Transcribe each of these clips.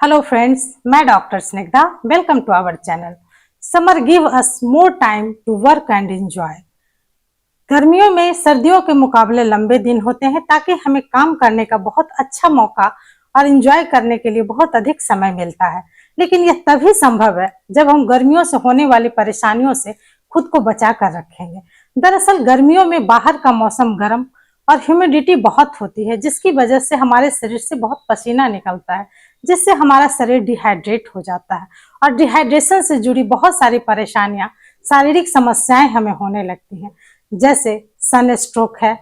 Hello friends, मैं doctor Snigdha. Welcome to our channel. Summer give us more time to work and enjoy. गर्मियों में सर्दियों के मुकाबले लंबे दिन होते हैं ताकि हमें काम करने का बहुत अच्छा मौका और एंजॉय करने के लिए बहुत अधिक समय मिलता है। लेकिन यह तभी संभव है जब हम गर्मियों से होने वाली परेशानियों से खुद को बचा कर रखेंगे। दरअसल गर्मियों में बाहर का मौसम गर्म और ह्यूमिडिटी बहुत होती है, जिसकी वजह से हमारे शरीर से बहुत पसीना निकलता है, जिससे हमारा शरीर डिहाइड्रेट हो जाता है और डिहाइड्रेशन से जुड़ी बहुत सारी परेशानियां, शारीरिक समस्याएं हमें होने लगती हैं, जैसे सन स्ट्रोक है,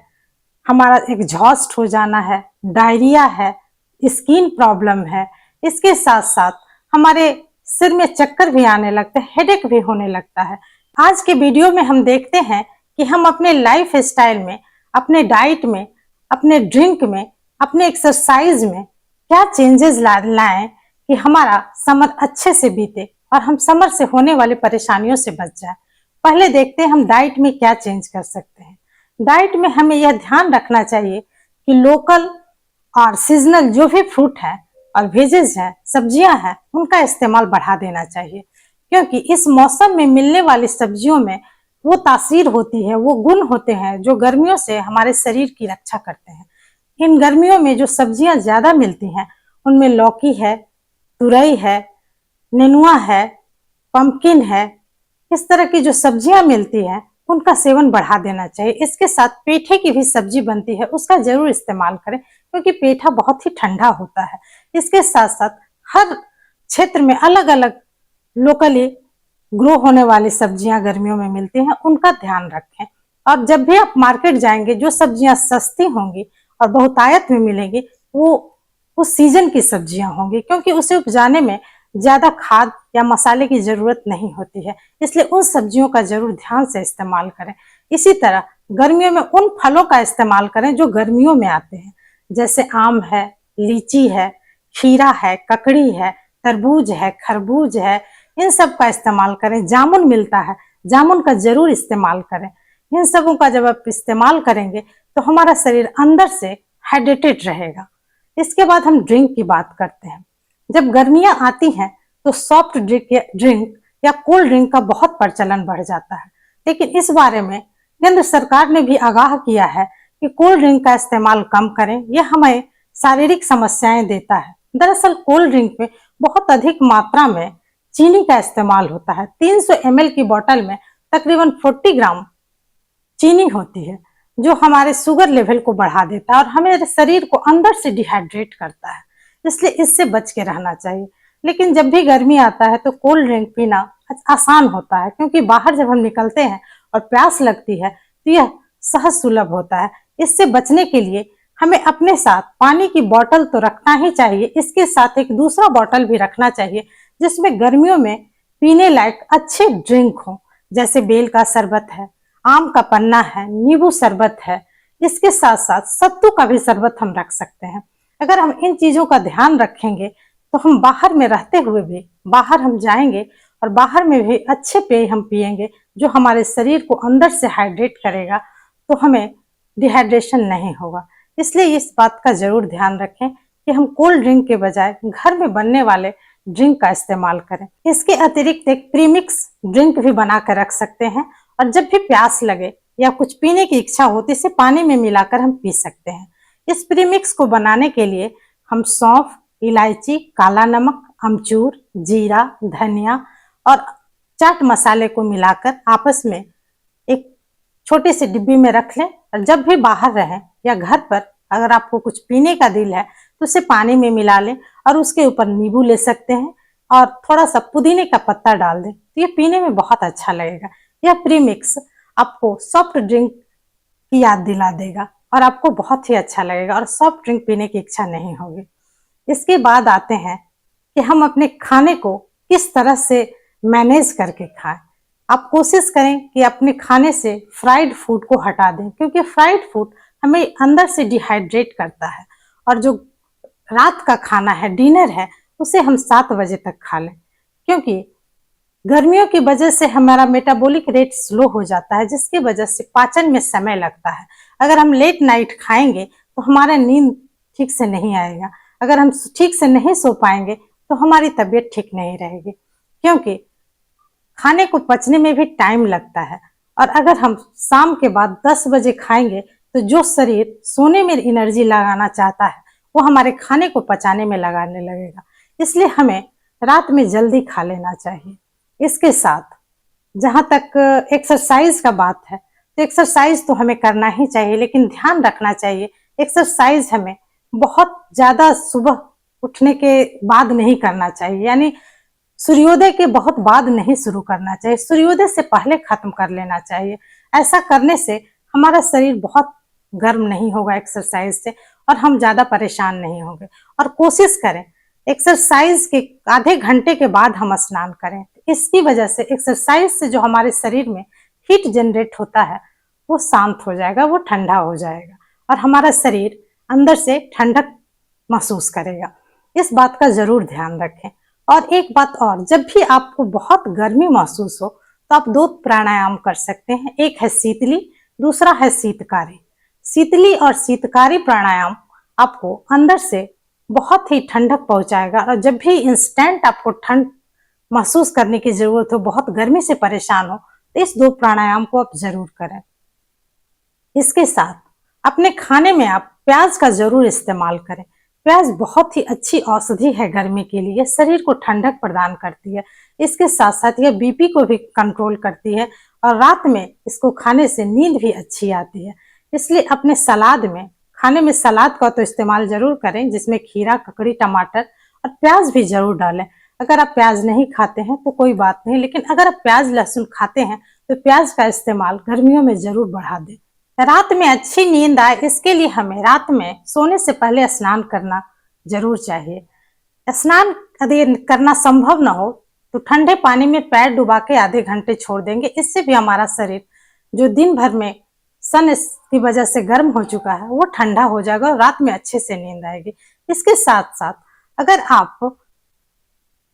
हमारा एग्जॉस्ट हो जाना है, डायरिया है, स्किन प्रॉब्लम है। इसके साथ साथ हमारे सिर में चक्कर भी आने लगते हैं, हेडेक भी होने लगता है। आज के वीडियो में हम देखते हैं कि हम अपने लाइफ स्टाइल में, अपने डाइट में, अपने ड्रिंक में, अपने एक्सरसाइज में क्या चेंजेस लाएं कि हमारा समर अच्छे से बीते और हम समर से होने वाली परेशानियों से बच जाए। पहले देखते हैं हम डाइट में क्या चेंज कर सकते हैं। डाइट में हमें यह ध्यान रखना चाहिए कि लोकल और सीजनल जो भी फ्रूट है और वेजेस है, सब्जियां हैं, उनका इस्तेमाल बढ़ा देना चाहिए, क्योंकि इस मौसम में मिलने वाली सब्जियों में वो तासीर होती है, वो गुण होते हैं जो गर्मियों से हमारे शरीर की रक्षा करते हैं। इन गर्मियों में जो सब्जियां ज्यादा मिलती हैं उनमें लौकी है, तुरई है, नेनुआ है, पंपकिन है। इस तरह की जो सब्जियां मिलती हैं उनका सेवन बढ़ा देना चाहिए। इसके साथ पेठे की भी सब्जी बनती है, उसका जरूर इस्तेमाल करें, क्योंकि पेठा बहुत ही ठंडा होता है। इसके साथ साथ हर क्षेत्र में अलग अलग लोकली ग्रो होने वाली सब्जियां गर्मियों में मिलती हैं, उनका ध्यान रखें। और जब भी आप मार्केट जाएंगे, जो सब्जियां सस्ती होंगी और बहुतायत में मिलेंगी, वो उस सीजन की सब्जियां होंगी, क्योंकि उसे उपजाने में ज्यादा खाद या मसाले की जरूरत नहीं होती है। इसलिए उन सब्जियों का जरूर ध्यान से इस्तेमाल करें। इसी तरह गर्मियों में उन फलों का इस्तेमाल करें जो गर्मियों में आते हैं, जैसे आम है, लीची है, खीरा है, ककड़ी है, तरबूज है, खरबूज है। इन सब का इस्तेमाल करें। जामुन मिलता है, जामुन का जरूर इस्तेमाल करें। इन सबों का जब आप इस्तेमाल करेंगे तो हमारा शरीर अंदर से हाइड्रेटेड रहेगा। इसके बाद हम ड्रिंक की बात करते हैं। जब गर्मियां आती हैं तो सॉफ्ट ड्रिंक या कोल्ड ड्रिंक का बहुत प्रचलन बढ़ जाता है, लेकिन इस बारे में केंद्र सरकार ने भी आगाह किया है कि कोल्ड ड्रिंक का इस्तेमाल कम करें, यह हमें शारीरिक समस्याएं देता है। दरअसल कोल्ड ड्रिंक में बहुत अधिक मात्रा में चीनी का इस्तेमाल होता है। 300 ml की बोतल में तकरीबन 40 ग्राम चीनी होती है, जो हमारे शुगर लेवल को बढ़ा देता है और हमारे शरीर को अंदर से डिहाइड्रेट करता है। इसलिए इससे बच के रहना चाहिए। लेकिन जब भी गर्मी आता है तो कोल्ड ड्रिंक पीना आसान होता है, क्योंकि बाहर जब हम निकलते हैं और प्यास लगती है तो यह सहज सुलभ होता है। इससे बचने के लिए हमें अपने साथ पानी की बोतल तो रखना ही चाहिए, इसके साथ एक दूसरा बोतल भी रखना चाहिए जिसमें गर्मियों में पीने लायक अच्छे ड्रिंक हो, जैसे बेल का शरबत है, आम का पन्ना है, नींबू शरबत है। इसके साथ साथ सत्तू का भी शरबत हम रख सकते हैं। अगर हम इन चीजों का ध्यान रखेंगे तो हम बाहर में रहते हुए भी, बाहर हम जाएंगे और बाहर में भी अच्छे पेय हम पिएंगे जो हमारे शरीर को अंदर से हाइड्रेट करेगा, तो हमें डिहाइड्रेशन नहीं होगा। इसलिए इस बात का जरूर ध्यान रखें कि हम कोल्ड ड्रिंक के बजाय घर में बनने वाले ड्रिंक का इस्तेमाल करें। इसके अतिरिक्त एक प्रीमिक्स ड्रिंक भी बना कर रख सकते हैं, और जब भी प्यास लगे या कुछ पीने की इच्छा हो तो इसे पानी में मिलाकर हम पी सकते हैं। इस प्रीमिक्स को बनाने के लिए हम सौंफ, इलायची, काला नमक, अमचूर, जीरा, धनिया और चाट मसाले को मिलाकर आपस में एक छोटी सी डिब्बी में रख लें, और जब भी बाहर रहें या घर पर अगर आपको कुछ पीने का दिल है तो उसे पानी में मिला लें और उसके ऊपर नींबू ले सकते हैं और थोड़ा सा पुदीने का पत्ता डाल दें, तो ये पीने में बहुत अच्छा लगेगा। यह प्रीमिक्स आपको सॉफ्ट ड्रिंक की याद दिला देगा और आपको बहुत ही अच्छा लगेगा और सॉफ्ट ड्रिंक पीने की इच्छा नहीं होगी। इसके बाद आते हैं कि हम अपने खाने को किस तरह से मैनेज करके खाएं। आप कोशिश करें कि अपने खाने से फ्राइड फूड को हटा दें, क्योंकि फ्राइड फूड हमें अंदर से डिहाइड्रेट करता है। और जो रात का खाना है, डिनर है, उसे हम 7 बजे तक खा लें, क्योंकि गर्मियों की वजह से हमारा मेटाबॉलिक रेट स्लो हो जाता है, जिसकी वजह से पाचन में समय लगता है। अगर हम लेट नाइट खाएंगे तो हमारा नींद ठीक से नहीं आएगा। अगर हम ठीक से नहीं सो पाएंगे तो हमारी तबीयत ठीक नहीं रहेगी, क्योंकि खाने को पचने में भी टाइम लगता है। और अगर हम शाम के बाद 10 बजे खाएंगे तो जो शरीर सोने में एनर्जी लगाना चाहता है वो हमारे खाने को पचाने में लगाने लगेगा। इसलिए हमें रात में जल्दी खा लेना चाहिए। इसके साथ जहां तक एक्सरसाइज का बात है, तो एक्सरसाइज तो हमें करना ही चाहिए, लेकिन ध्यान रखना चाहिए एक्सरसाइज हमें बहुत ज्यादा सुबह उठने के बाद नहीं करना चाहिए, यानी सूर्योदय के बहुत बाद नहीं शुरू करना चाहिए, सूर्योदय से पहले खत्म कर लेना चाहिए। ऐसा करने से हमारा शरीर बहुत गर्म नहीं होगा एक्सरसाइज से, और हम ज्यादा परेशान नहीं होंगे। और कोशिश करें एक्सरसाइज के आधे घंटे के बाद हम स्नान करें। इसकी वजह से एक्सरसाइज से जो हमारे शरीर में हीट जनरेट होता है वो शांत हो जाएगा, वो ठंडा हो जाएगा, और हमारा शरीर अंदर से ठंडक महसूस करेगा। इस बात का जरूर ध्यान रखें। और एक बात और, जब भी आपको बहुत गर्मी महसूस हो तो आप 2 प्राणायाम कर सकते हैं। एक है शीतली, दूसरा है शीतकारी। शीतली और शीतकारी प्राणायाम आपको अंदर से बहुत ही ठंडक पहुंचाएगा। और जब भी इंस्टेंट आपको ठंड महसूस करने की जरूरत हो, बहुत गर्मी से परेशान हो, तो इस 2 प्राणायाम को आप जरूर करें। इसके साथ अपने खाने में आप प्याज का जरूर इस्तेमाल करें। प्याज बहुत ही अच्छी औषधि है गर्मी के लिए, शरीर को ठंडक प्रदान करती है। इसके साथ साथ यह बीपी को भी कंट्रोल करती है, और रात में इसको खाने से नींद भी अच्छी आती है। इसलिए अपने सलाद में, खाने में सलाद का तो इस्तेमाल जरूर करें, जिसमें खीरा, ककड़ी, टमाटर और प्याज भी जरूर डालें। अगर आप प्याज नहीं खाते हैं तो कोई बात नहीं, लेकिन अगर आप प्याज लहसुन खाते हैं तो प्याज का इस्तेमाल गर्मियों में जरूर बढ़ा दें। रात में अच्छी नींद आए, इसके लिए हमें रात में सोने से पहले स्नान करना जरूर चाहिए। स्नान यदि करना संभव ना हो तो ठंडे पानी में पैर डुबा के आधे घंटे छोड़ देंगे। इससे भी हमारा शरीर जो दिन भर में सन की वजह से गर्म हो चुका है वो ठंडा हो जाएगा, और रात में अच्छे से नींद आएगी। इसके साथ साथ अगर आप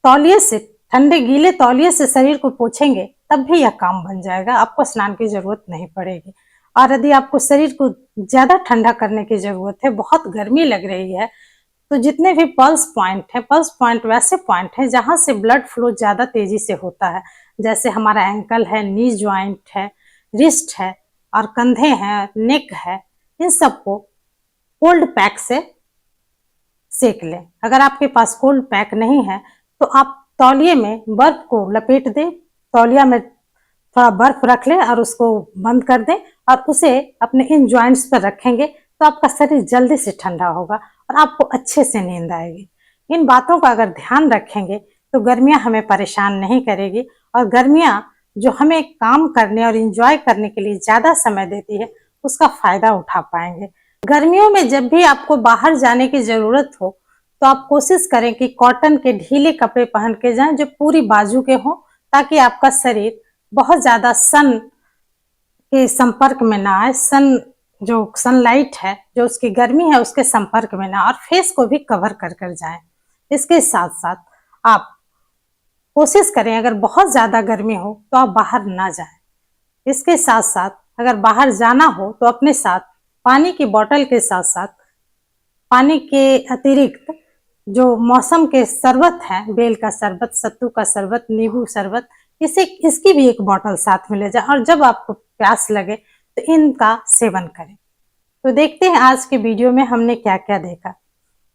तौलिए से, ठंडे गीले तौलिए से शरीर को पोछेंगे तब भी यह काम बन जाएगा, आपको स्नान की जरूरत नहीं पड़ेगी। और यदि आपको शरीर को ज्यादा ठंडा करने की जरूरत है, बहुत गर्मी लग रही है, तो जितने भी पल्स पॉइंट है, पल्स पॉइंट वैसे पॉइंट है जहां से ब्लड फ्लो ज्यादा तेजी से होता है, जैसे हमारा एंकल है, नी ज्वाइंट है, रिस्ट है, और कंधे हैं, नेक है, इन सबको कोल्ड पैक से सेक लें। अगर आपके पास कोल्ड पैक नहीं है तो आप तौलिए में बर्फ को लपेट दें, तौलिया में थोड़ा बर्फ रख लें और उसको बंद कर दें, और उसे अपने इन जॉइंट्स पर रखेंगे तो आपका शरीर जल्दी से ठंडा होगा और आपको अच्छे से नींद आएगी। इन बातों का अगर ध्यान रखेंगे तो गर्मियां हमें परेशान नहीं करेगी, और गर्मियां जो हमें काम करने और एंजॉय करने के लिए ज्यादा समय देती है उसका फायदा उठा पाएंगे। गर्मियों में जब भी आपको बाहर जाने की जरूरत हो तो आप कोशिश करें कि कॉटन के ढीले कपड़े पहन के जाएं जो पूरी बाजू के हों, ताकि आपका शरीर बहुत ज्यादा सन के संपर्क में ना आए, सन जो सनलाइट है, जो उसकी गर्मी है, उसके संपर्क में ना, और फेस को भी कवर कर कर जाएं। इसके साथ साथ आप कोशिश करें अगर बहुत ज्यादा गर्मी हो तो आप बाहर ना जाएं। इसके साथ साथ अगर बाहर जाना हो तो अपने साथ पानी की बोतल के साथ साथ पानी के अतिरिक्त जो मौसम के शरबत है, बेल का शरबत, सत्तू का शरबत, नींबू शरबत, इसकी भी एक बोतल साथ में ले जाए, और जब आपको प्यास लगे तो इनका सेवन करें। तो देखते हैं आज के वीडियो में हमने क्या क्या देखा।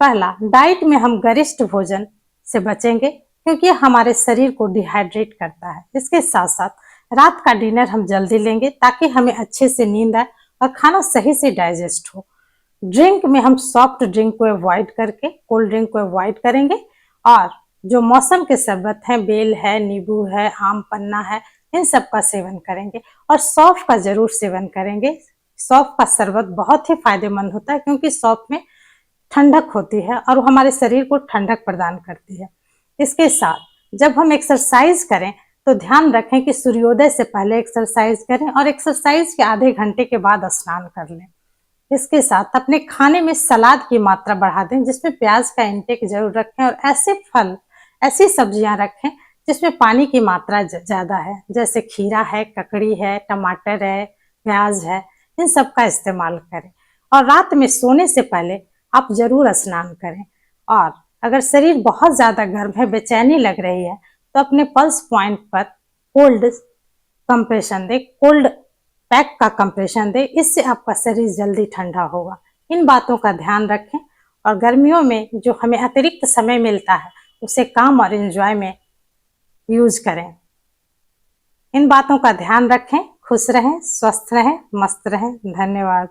पहला, डाइट में हम गरिष्ठ भोजन से बचेंगे क्योंकि हमारे शरीर को डिहाइड्रेट करता है। इसके साथ साथ रात का डिनर हम जल्दी लेंगे ताकि हमें अच्छे से नींद आए और खाना सही से डाइजेस्ट हो। ड्रिंक में हम सॉफ्ट ड्रिंक को अवॉइड करके कोल्ड ड्रिंक को अवॉइड करेंगे, और जो मौसम के शरबत हैं, बेल है, नींबू है, आम पन्ना है, इन सब का सेवन करेंगे, और सौंफ का जरूर सेवन करेंगे। सौंफ का शरबत बहुत ही फायदेमंद होता है क्योंकि सौंफ में ठंडक होती है और वो हमारे शरीर को ठंडक प्रदान करती है। इसके साथ जब हम एक्सरसाइज करें तो ध्यान रखें कि सूर्योदय से पहले एक्सरसाइज करें और एक्सरसाइज के आधे घंटे के बाद स्नान कर लें। इसके साथ अपने खाने में सलाद की मात्रा बढ़ा दें, जिसमें प्याज का इंटेक जरूर रखें, और ऐसे फल, ऐसी सब्जियां रखें जिसमें पानी की मात्रा ज्यादा है, जैसे खीरा है, ककड़ी है, टमाटर है, प्याज है, इन सब का इस्तेमाल करें। और रात में सोने से पहले आप जरूर स्नान करें। और अगर शरीर बहुत ज़्यादा गर्म है, बेचैनी लग रही है, तो अपने पल्स पॉइंट पर कोल्ड कंप्रेशन दे, कोल्ड पैक का कंप्रेशन दे। इससे आपका शरीर जल्दी ठंडा होगा। इन बातों का ध्यान रखें और गर्मियों में जो हमें अतिरिक्त समय मिलता है उसे काम और एंजॉय में यूज करें। इन बातों का ध्यान रखें। खुश रहें, स्वस्थ रहें, मस्त रहें। धन्यवाद।